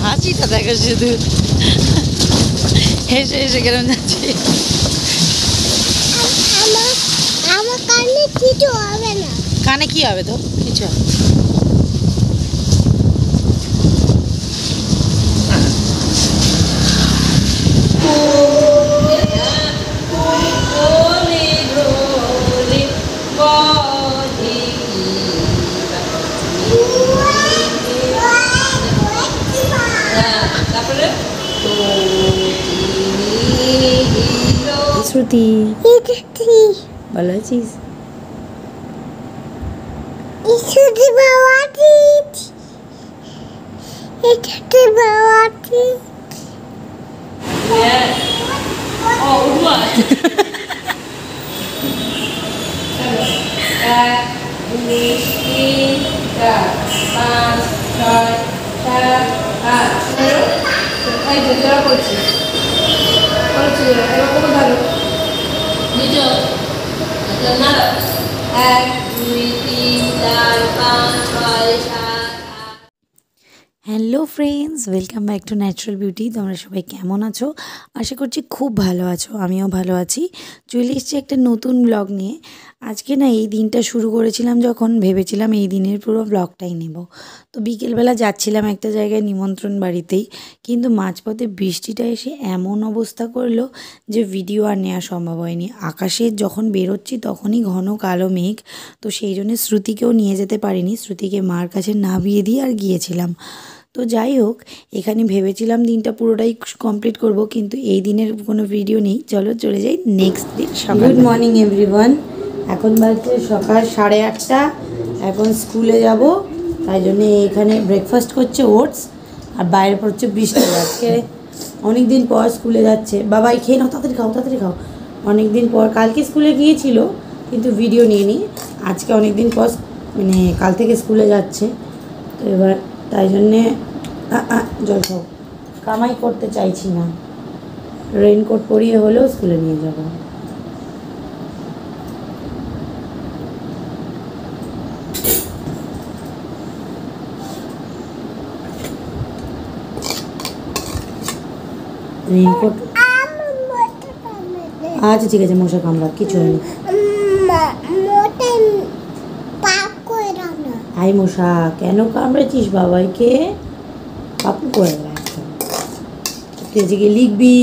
হাসিটা দেখো শুধু, হেসে হেসে কেমন যাচ্ছে। আমার কানে কিছু হবে না। কানে কি হবে তো? কিছু হবে। শ্রুতি ভালো আছিস? Hello friends, welcome back to natural beauty. তোমরা সবাই কেমন আছো? আশা করছি খুব ভালো আছো, আমিও ভালো আছি। চলে এসেছি একটা নতুন ব্লগ নিয়ে। আজকে না এই দিনটা শুরু করেছিলাম যখন ভেবেছিলাম এই দিনের পুরো ব্লগটাই নেব। তো বিকেলবেলা যাচ্ছিলাম একটা জায়গায় নিমন্ত্রণ বাড়িতেই, কিন্তু মাঝপথে বৃষ্টিটা এসে এমন অবস্থা করলো যে ভিডিও আর নেওয়া সম্ভব হয়নি। আকাশে যখন বেরোচ্ছি তখনই ঘন কালো মেঘ, তো সেই জন্য শ্রুতিকেও নিয়ে যেতে পারিনি। শ্রুতিকে মার কাছে নামিয়ে দিয়ে আর গিয়েছিলাম। তো যাই হোক, এখানে ভেবেছিলাম দিনটা পুরোটাই কমপ্লিট করব, কিন্তু এই দিনের কোনো ভিডিও নেই। চলো চলে যাই নেক্সট দিন সকাল। Good morning everyone. এখন বাজছে সকাল 8:30। এখন স্কুলে যাব, তাই জন্যে এখানে ব্রেকফাস্ট করছে ওটস, আর বাইরে পড়ছে বৃষ্টি। আজকে অনেক দিন পর স্কুলে যাচ্ছে। বাবাই খেয়ে নাও, তাড়াতাড়ি খাও তাড়াতাড়ি খাও। অনেক দিন পর, কালকে স্কুলে গিয়েছিল কিন্তু ভিডিও নিয়ে নি। আজকে অনেক দিন পর মানে কাল থেকে স্কুলে যাচ্ছে, তো এবার তাই জন্যে জল খাও। কামাই করতে চাইছি না, রেইনকোট পরিয়ে হলেও স্কুলে নিয়ে যাব। রেইনকোট আচ্ছা ঠিক আছে, মশা কামড়া কিছু হয়নি। আই মশা কেন কামড়েছিস বাবাইকে? পাপু করে একদম। তুই আজকে লিখবি,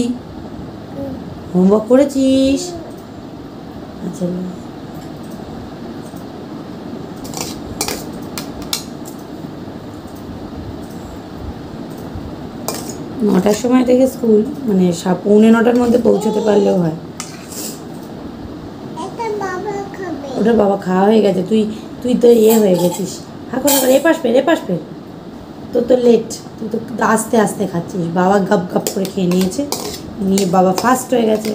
হোমওয়ার্ক করেছিস? আচ্ছা, 9টার সময় থেকে স্কুল, মানে 9:45 মধ্যে পৌঁছতে পারলেও হয়। ওটা বাবা খাওয়া হয়ে গেছে। তুই তো হয়ে গেছিস। এখন এপাশ ফের এপাশ ফের, তোর তো লেট। তুই তো আস্তে আস্তে খাচ্ছিস, বাবা গপ গপ করে খেয়ে নিয়েছে, নিয়ে বাবা ফাস্ট হয়ে গেছে।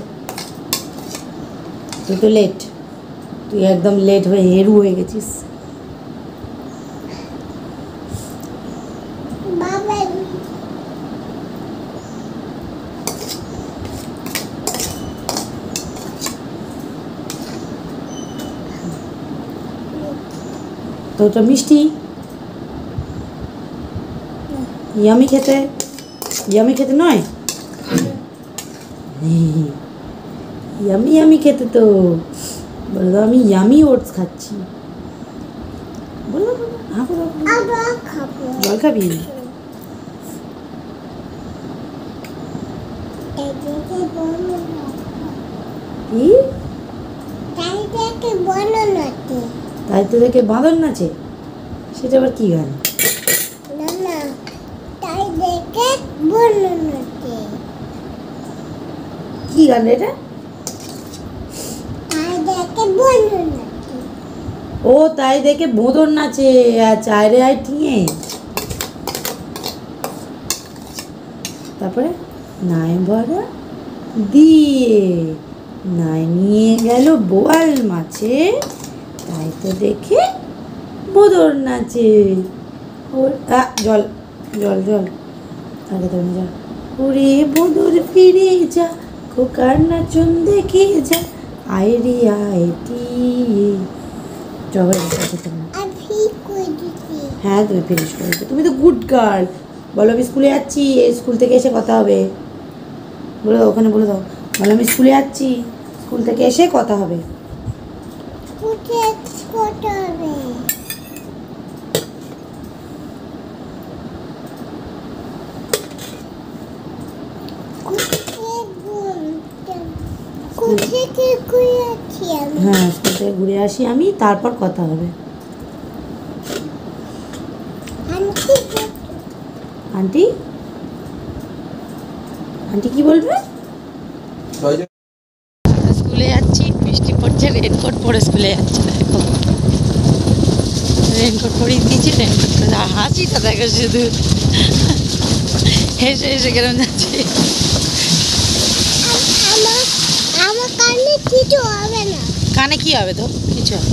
তুই তো লেট, তুই একদম লেট হয়ে হেরু হয়ে গেছিস। তো ওটা মিষ্টি, ইয়ামি খেতে, ইয়ামি খেতে নয়, ইয়ামি ইয়ামি খেতে। তো বলো আমি ইয়ামি ওটস খাচ্ছি, বলো জল খাবি? তাই তো দেখে বাঁদর নাচে, সেটা আবার কি গান? কি গান এটা? ও তাই দেখে বোঁদর নাচে। আচ্ছা, আরে আয় ঠিঙে। তারপরে নাই ভরা দিয়ে নাই নিয়ে গেল বোয়াল মাছে, তাই তো দেখে বোঁদর নাচে। ওর জল জল জল আগে তো যা। ওরে বোঁদর ফিরে যা, খোকার নাচন দেখে যা, আয় রে আয়টি। হ্যাঁ তুমি ফিনিশ করেছো, তুমি তো গুড গার্ল। বলো আমি স্কুলে যাচ্ছি, স্কুল থেকে এসে কথা হবে। বলে দাও, ওখানে বলে দাও, বলো আমি স্কুলে যাচ্ছি, স্কুল থেকে এসে কথা হবে। হ্যাঁ, স্কুল থেকে ঘুরে আসি আমি, তারপর কথা হবে। আন্টি আন্টি কি বলবে? স্কুলে যাচ্ছি, বৃষ্টি পড়ছে, রেনকোট পরে স্কুলে যাচ্ছি। দেখো রেনকোট পরিয়ে দিয়েছি, রেনকোট পরে হাসিটা দেখো শুধু, হেসে হেসে কেরম যাচ্ছে। আমার কানে কিছু হবে না। কানে কি হবে তো? কিছু হবে।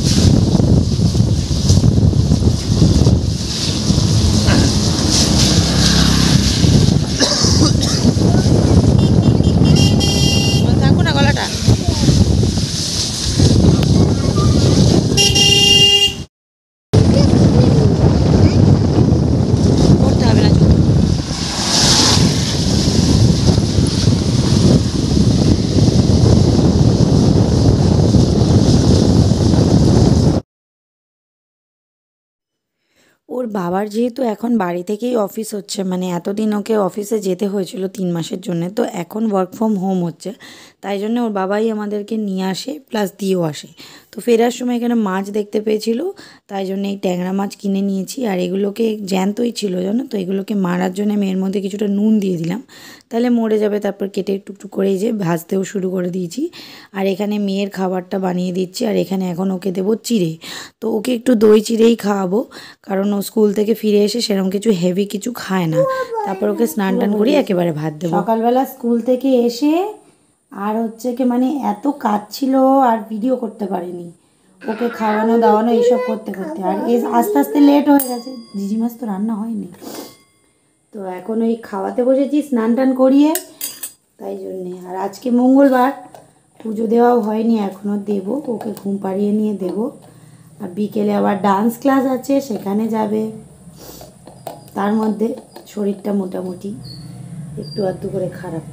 থাকো না গলাটা। করতে হবে না। ওর বাবার যেহেতু এখন বাড়ি থেকেই অফিস হচ্ছে, মানে এতদিন ওকে অফিসে যেতে হয়েছিল 3 মাসের জন্যে, তো এখন ওয়ার্ক ফ্রম হোম হচ্ছে, তাই জন্য ওর বাবাই আমাদেরকে নিয়ে আসে প্লাস দিয়েও আসে। তো ফেরার সময় এখানে মাছ দেখতে পেয়েছিল, তাই জন্য এই ট্যাংরা মাছ কিনে নিয়েছি। আর এগুলোকে জ্যান্তই ছিল জানো তো, এগুলোকে মারার জন্য আমি এর মধ্যে কিছুটা নুন দিয়ে দিলাম, তাহলে মরে যাবে। তারপর কেটে টুকটুক করে এই যে ভাজতেও শুরু করে দিয়েছি। আর এখানে মেয়ের খাবারটা বানিয়ে দিচ্ছি, আর এখানে এখন ওকে দেবো চিড়ে। তো ওকে একটু দই চিড়েই খাওয়াবো, কারণ ও স্কুল থেকে ফিরে এসে সেরকম কিছু হেভি কিছু খায় না। তারপর ওকে স্নান টান করিয়ে একেবারে ভাত দেবো। সকালবেলা স্কুল থেকে এসে আর হচ্ছে কি মানে এত কাজ ছিল, আর ভিডিও করতে পারিনি। ওকে খাওয়ানো দাওয়ানো এইসব করতে করতে আর আস্তে আস্তে লেট হয়ে গেছে। জিজি মাছ তো রান্না হয়নি, তো এখন ওই খাওয়াতে বসেছি স্নান টান করিয়ে, তাই জন্যে। আর আজকে মঙ্গলবার, পুজো দেওয়াও হয়নি এখনও, দেবো। ওকে ঘুম পাড়িয়ে নিয়ে দেবো। আর বিকেলে আবার ডান্স ক্লাস আছে, সেখানে যাবে। তার মধ্যে শরীরটা মোটামুটি একটু আধটু করে খারাপ।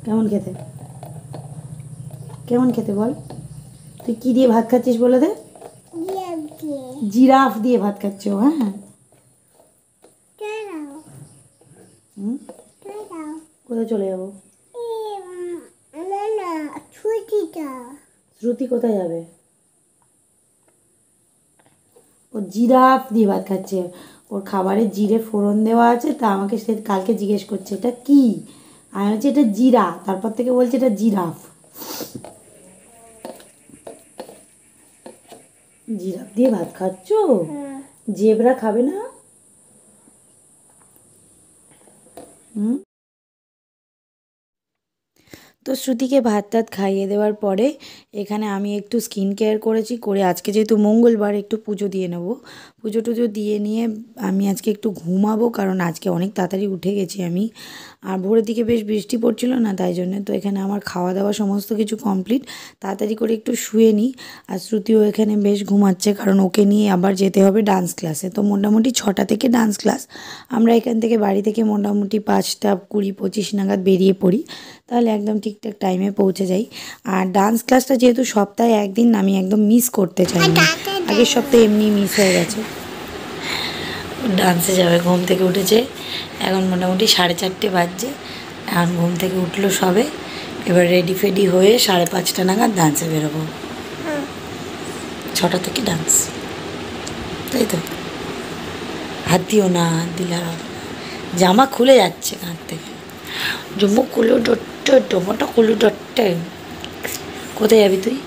কেমন খেতে, কেমন খেতে বল? তুই কি দিয়ে ভাত খাচ্ছিস বলে দে? জিরাফ দিয়ে ভাত খাচ্ছ? হ্যাঁ, কোথায় চলে যাবো? শ্রুতি কোথায় যাবে? ও জিরাফ দিয়ে ভাত খাচ্ছে। ওর খাবারে জিরে ফোড়ন দেওয়া আছে, তা আমাকে সে কালকে জিজ্ঞেস করছে এটা কি, আমি বলছি এটা জিরা, তারপর থেকে বলছে এটা জিরাফ। জিরাফ দিয়ে ভাত খাচ্ছ? জেব্রা খাবে না? তো শ্রুতিকে ভাত টাত খাইয়ে দেওয়ার পরে এখানে আমি একটু স্কিন কেয়ার করেছি, করে আজকে যেহেতু মঙ্গলবার একটু পুজো দিয়ে নেব। পুজো টুজো দিয়ে নিয়ে আমি আজকে একটু ঘুমাবো, কারণ আজকে অনেক তাড়াতাড়ি উঠে গেছি আমি। আর ভোরের দিকে বেশ বৃষ্টি পড়ছিল না, তাই জন্য। তো এখানে আমার খাওয়া দাওয়া সমস্ত কিছু কমপ্লিট, তাড়াতাড়ি করে একটু শুয়ে নিই। আর শ্রুতিও এখানে বেশ ঘুমাচ্ছে, কারণ ওকে নিয়ে আবার যেতে হবে ডান্স ক্লাসে। তো মোটামুটি 6টা থেকে ডান্স ক্লাস। আমরা এখান থেকে বাড়ি থেকে মোটামুটি 5টা 20-25 নাগাদ বেরিয়ে পড়ি, তাহলে একদম ঠিকঠাক টাইমে পৌঁছে যাই। আর ডান্স ক্লাসটা যেহেতু সপ্তাহে একদিন, আমি একদম মিস করতে চাই না। আগের সপ্তাহে এমনি মিস হয়ে গেছে। ডান্সে যাবে, ঘুম থেকে উঠেছে, এখন মোটামুটি 4:30 বাজছে। এখন ঘুম থেকে উঠলো সবে, এবার রেডি ফেডি হয়ে 5:30 নাগাদ ডান্সে বেরোবো। 6টা থেকে ডান্স, তাই তো? হাত দিও না, হাত দিলে আর হবে না। জামা খুলে যাচ্ছে কাঁধ থেকে। জম্মু কুলু ডট্টে, টমেটো কুলু ডট্টে। কোথায় যাবি তুই?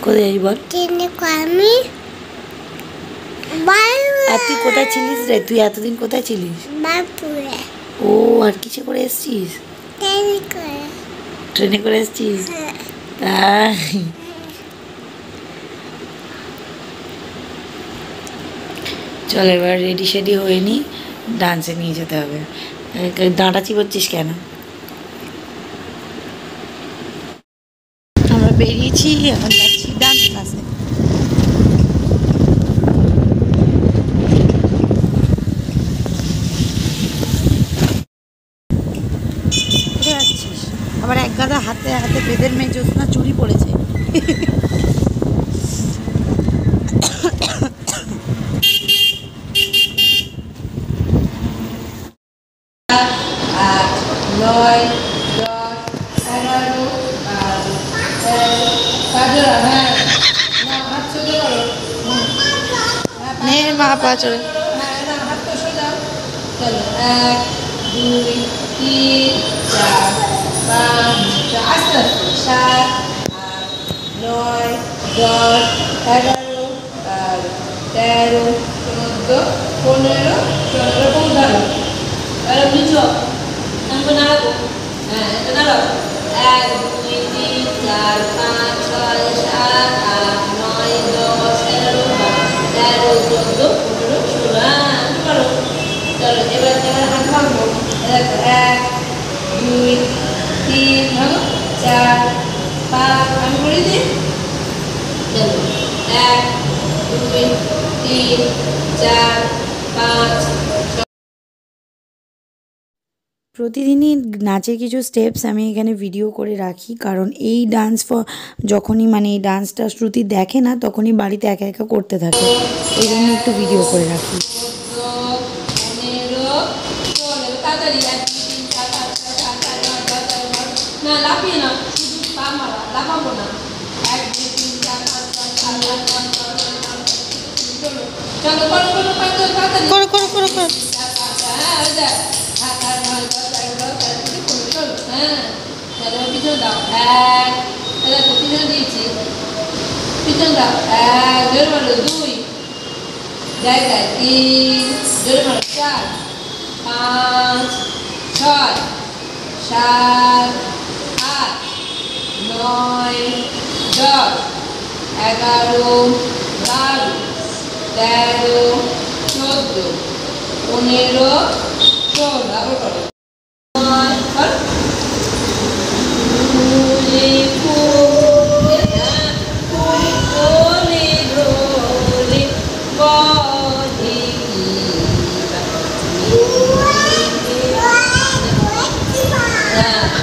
কোথায় যাবি বল? আর তুই কোথায় ছিলিস রে? তুই এতদিন কোথায় ছিলিস? ও, আর কিসে করে এসছিস? ট্রেনে করে এসছিস? তাই চল এবার রেডি শেডি হয়ে নি, ডান্সে নিয়ে যেতে হবে। দাঁড়া চিবোচ্ছিস কেন? আমরা বেরিয়েছি, এখন যাচ্ছি ডান্স ক্লাসে। কাদের মেয়ে জ্যোৎস্না চুরি পড়েছে। মা পা চলে চলো 1 2 3 4 5 আস্তে আস্তে 7 8 9 10 11 13 14 15 16 দাঁড়াও দাঁড়াও নিচো আমি নাড়াবো হ্যাঁ এটা নাড়াও 1 2 3 4 5 6 7 8 9 10 11 12 13 14 15 16 চলো এবার হাত ভাঙবো 1 2 3 ভাঙো 4 5 আমি বলে দিই চলো 1 2 3 4 5 প্রতিদিনই নাচের কিছু স্টেপস আমি এখানে ভিডিও করে রাখি, কারণ এই ডান্স যখনই মানে এই ডান্সটা শ্রুতি দেখে না তখনই বাড়িতে একা একা করতে থাকে, এই জন্য একটু ভিডিও করে রাখি। করো করো করো করো পিছনে দাও 1 পিছনে দিয়েছি পিছনে দাও 1 জোরে মারো 2 জায়গায় 3 জোরে মারো 4 5 6 7 8 9 10 11 12 13 14 15 16 আবার করো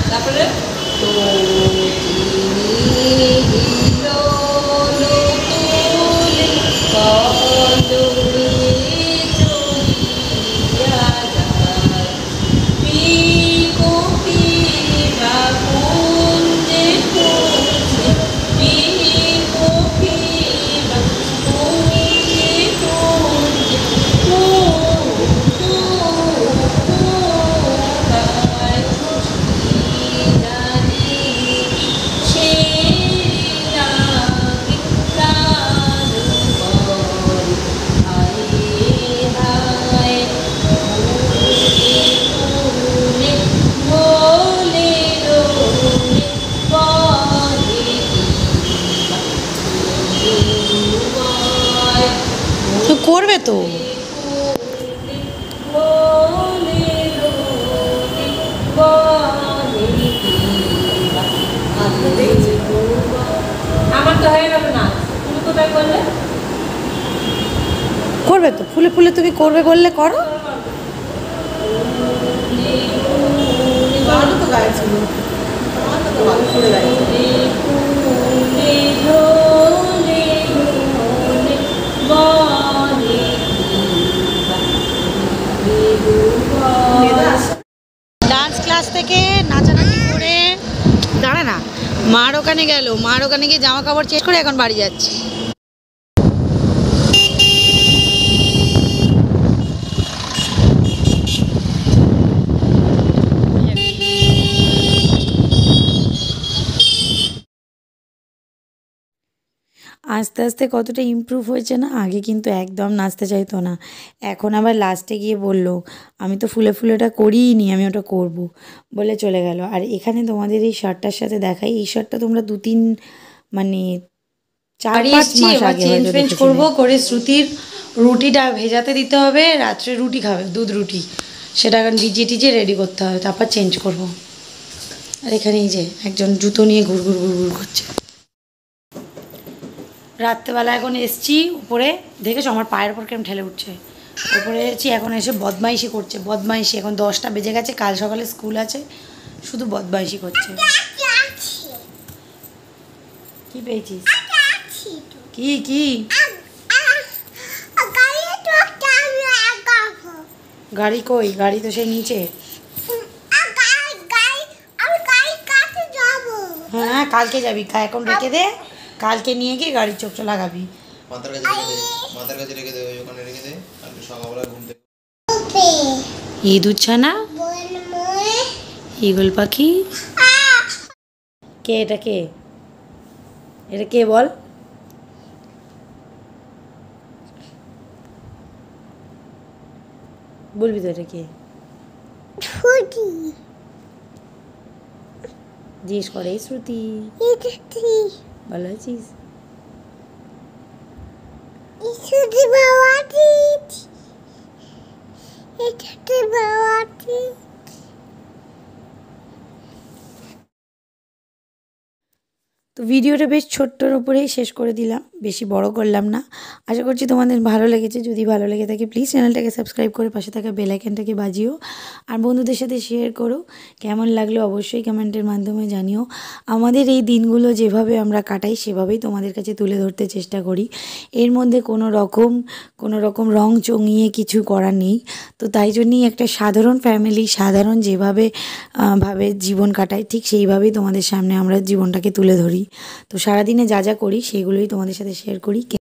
তারপরে করবে তো আমার তো হয়ে গেল না, তুমি কোথায় করলে করবে তো ফুলে ফুলে তুমি করবে বললে করো ভালো তো গাইছিল ভালো করে গাইছিল ডান্স ক্লাস থেকে নাচানাচি করে দাঁড়া না মার ওখানে গেল, মার ওখানে গিয়ে জামা কাপড় চেঞ্জ করে এখন বাড়ি যাচ্ছে। আস্তে আস্তে কতটা ইমপ্রুভ হয়েছে না, আগে কিন্তু একদম নাচতে চাইতো না, এখন আবার লাস্টে গিয়ে বলল আমি তো ফুলে ফুলেটা করিই নি, আমি ওটা করব বলে চলে গেল। আর এখানে তোমাদের এই শার্টটার সাথে দেখাই, এই শার্টটা তোমরা 2-3 মানে 4-5 মাস আগে চেঞ্জ করবো করে শ্রুতির রুটিটা ভেজাতে দিতে হবে, রাত্রে রুটি খাবে দুধ রুটি, সেটা এখন ভিজিয়ে টিজিয়ে রেডি করতে হবে, তারপর চেঞ্জ করব। আর এখানে এই যে একজন জুতো নিয়ে ঘুরঘুর ঘুরঘুর করছে। রাত্রেবেলা এখন এসছি উপরে, দেখেছো আমার পায়ের উপর কেমন ঠেলে উঠছে, উপরে এসেছি এখন এসে বদমাইশি করছে, বদমাইশি এখন 10টা বেজে গেছে, কাল সকালে স্কুল আছে, শুধু বদমাইশি করছে। কি পেয়েছিস? আছি তো কি কি? গাড়ি তো আমি আগাবো গাড়ি কই? গাড়ি তো সেই নিচে। আমি গাড়ি কাছে যাবো হ্যাঁ কালকে যাবি, এখন রেখে দে, কালকে নিয়ে গিয়ে গাড়ির চোখটা লাগাবি। মাথার কাছে রেখে দে, ওখানে রেখে দে, কালকে সকালবেলা ঘুম থেকে ইঁদুর ছানা, ঈগল পাখি। কে এটা? কে এটা? কে বল? বলবি তো এটা কে? ছুটি জিজ্ঞেস করে শ্রুতি। ইতি ভালো আছিস? ইতি বাবাটি ইতি বাবাটি। তো ভিডিওটা বেশ ছোট্টর উপরেই শেষ করে দিলাম, বেশি বড় করলাম না। আশা করছি তোমাদের ভালো লেগেছে। যদি ভালো লেগে থাকে প্লিজ চ্যানেলটাকে সাবস্ক্রাইব করে পাশে থাকা বেল আইকনটাকে বাজিও, আর বন্ধুদের সাথে শেয়ার করো। কেমন লাগলো অবশ্যই কমেন্টের মাধ্যমে জানিও। আমাদের এই দিনগুলো যেভাবে আমরা কাটাই সেভাবেই তোমাদের কাছে তুলে ধরতে চেষ্টা করি। এর মধ্যে কোনো রকম রং চঙিয়ে কিছু করা নেই। তো তাই জন্যই একটা সাধারণ ফ্যামিলি, সাধারণ যেভাবে ভাবে জীবন কাটায়, ঠিক সেইভাবেই তোমাদের সামনে আমরা জীবনটাকে তুলে ধরি। তো সারাদিনে যা যা করি সেগুলোই তোমাদের সাথে শেয়ার করি।